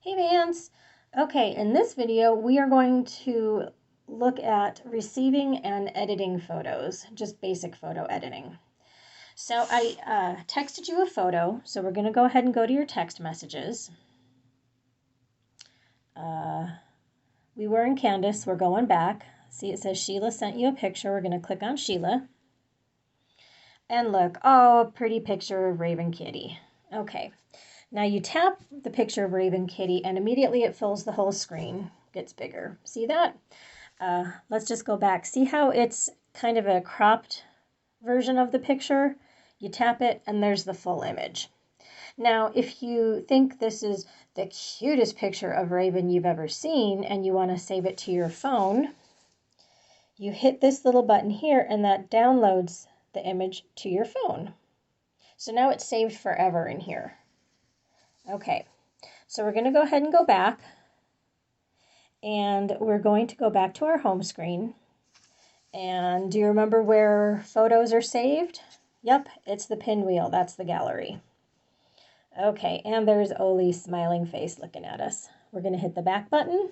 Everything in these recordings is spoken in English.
Hey Vance! Okay, in this video we are going to look at receiving and editing photos, just basic photo editing. So I texted you a photo, so we're going to go ahead and go to your text messages. We were in Candace, we're going back. See, it says Sheila sent you a picture. We're going to click on Sheila. And look, oh, pretty picture of Raven Kitty. Okay. Now you tap the picture of Raven Kitty and immediately it fills the whole screen, gets bigger. See that? Let's just go back. See how it's kind of a cropped version of the picture? You tap it and there's the full image. Now, if you think this is the cutest picture of Raven you've ever seen and you want to save it to your phone, you hit this little button here and that downloads the image to your phone. So now it's saved forever in here. Okay, so we're going to go ahead and go back, and we're going to go back to our home screen. And do you remember where photos are saved? Yep, it's the pinwheel. That's the gallery. Okay, and there's Oli's smiling face looking at us. We're going to hit the back button.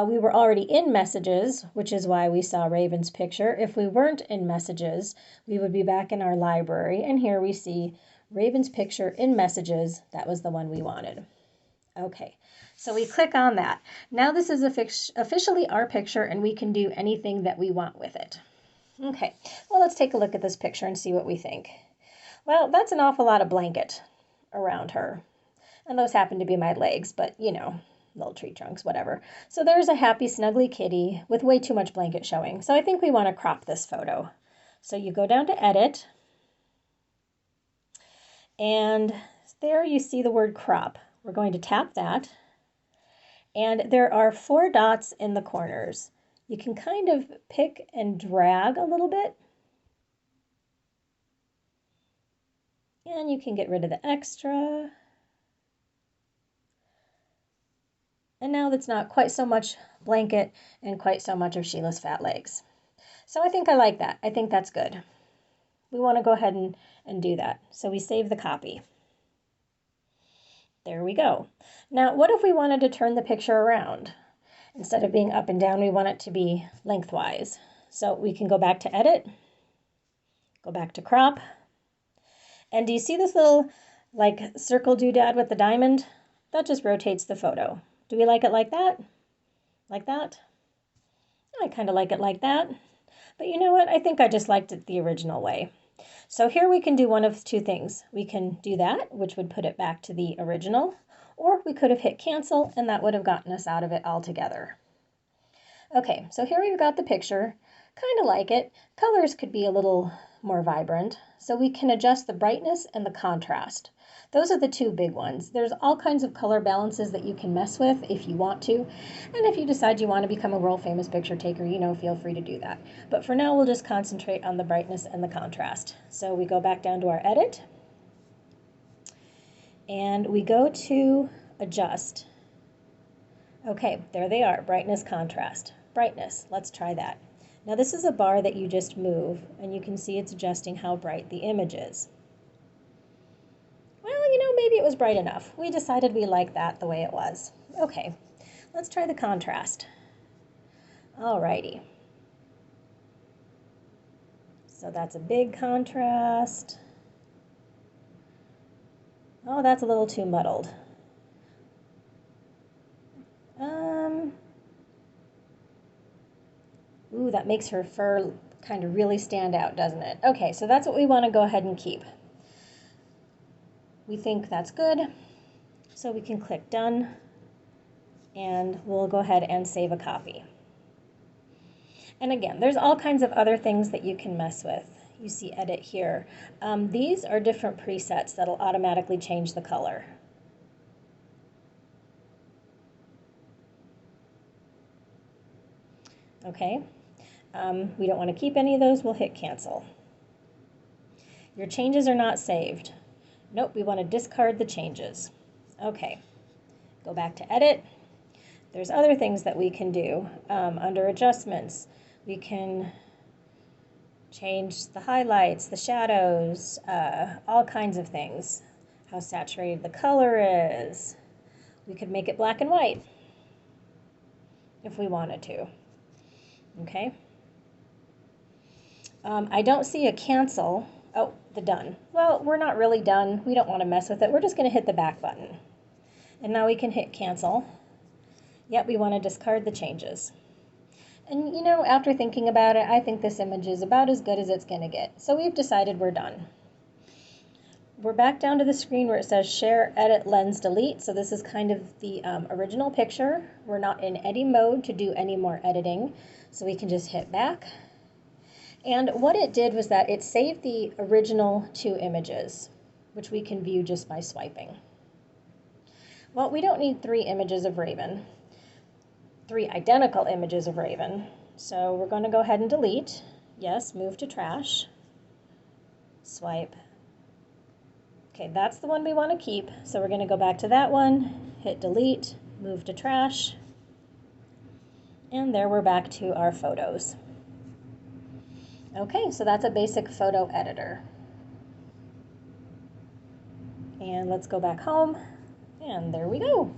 We were already in messages, which is why we saw Raven's picture. If we weren't in messages, we would be back in our library, and here we see Raven's picture in messages. That was the one we wanted. Okay, so we click on that. Now this is officially our picture, and we can do anything that we want with it. Okay, well, let's take a look at this picture and see what we think. Well, that's an awful lot of blanket around her, and those happen to be my legs, but you know, little tree trunks, whatever. So there's a happy, snuggly kitty with way too much blanket showing. So I think we want to crop this photo. So you go down to Edit, and there you see the word crop. We're going to tap that, and there are 4 dots in the corners. You can kind of pick and drag a little bit, and you can get rid of the extra. And now that's not quite so much blanket and quite so much of Sheila's fat legs. So I think I like that. I think that's good. We want to go ahead and do that. So we save the copy. There we go. Now, what if we wanted to turn the picture around? Instead of being up and down, we want it to be lengthwise. So we can go back to Edit, go back to Crop. And do you see this little like circle doodad with the diamond? That just rotates the photo. Do we like it like that? Like that? I kind of like it like that. But you know what? I think I just liked it the original way. So here we can do one of 2 things. We can do that, which would put it back to the original, or we could have hit cancel and that would have gotten us out of it altogether. Okay, so here we've got the picture. Kind of like it. Colors could be a little more vibrant, so we can adjust the brightness and the contrast. Those are the 2 big ones. There's all kinds of color balances that you can mess with if you want to, and if you decide you want to become a world famous picture taker, you know, feel free to do that. But for now, we'll just concentrate on the brightness and the contrast. So we go back down to our edit, and we go to adjust. Okay, there they are, brightness, contrast. Brightness, let's try that. Now this is a bar that you just move, and you can see it's adjusting how bright the image is. Well, you know, maybe it was bright enough. We decided we liked that the way it was. Okay, let's try the contrast. Alrighty. So that's a big contrast. Oh, that's a little too muddled. Ooh, that makes her fur kind of really stand out, doesn't it? Okay, so that's what we want to go ahead and keep. We think that's good, so we can click Done, and we'll go ahead and save a copy. And again, there's all kinds of other things that you can mess with. You see Edit here. These are different presets that'll automatically change the color. Okay. We don't want to keep any of those. We'll hit cancel. Your changes are not saved. Nope, we want to discard the changes. Okay, go back to edit. There's other things that we can do. Under adjustments, we can change the highlights, the shadows, all kinds of things. how saturated the color is. We could make it black and white if we wanted to. Okay. I don't see a cancel. Oh, the done. Well, we're not really done. We don't want to mess with it. We're just going to hit the back button. And now we can hit cancel. Yep, we want to discard the changes. And you know, after thinking about it, I think this image is about as good as it's going to get. So we've decided we're done. We're back down to the screen where it says share, edit, lens, delete. So this is kind of the original picture. We're not in edit mode to do any more editing. So we can just hit back. And what it did was that it saved the original 2 images, which we can view just by swiping. Well, we don't need 3 images of Raven, 3 identical images of Raven. So we're going to go ahead and delete. Yes, move to trash. Swipe. Okay, that's the one we want to keep. So we're going to go back to that one, hit delete, move to trash. And there we're back to our photos. Okay, so that's a basic photo editor. And let's go back home, and there we go.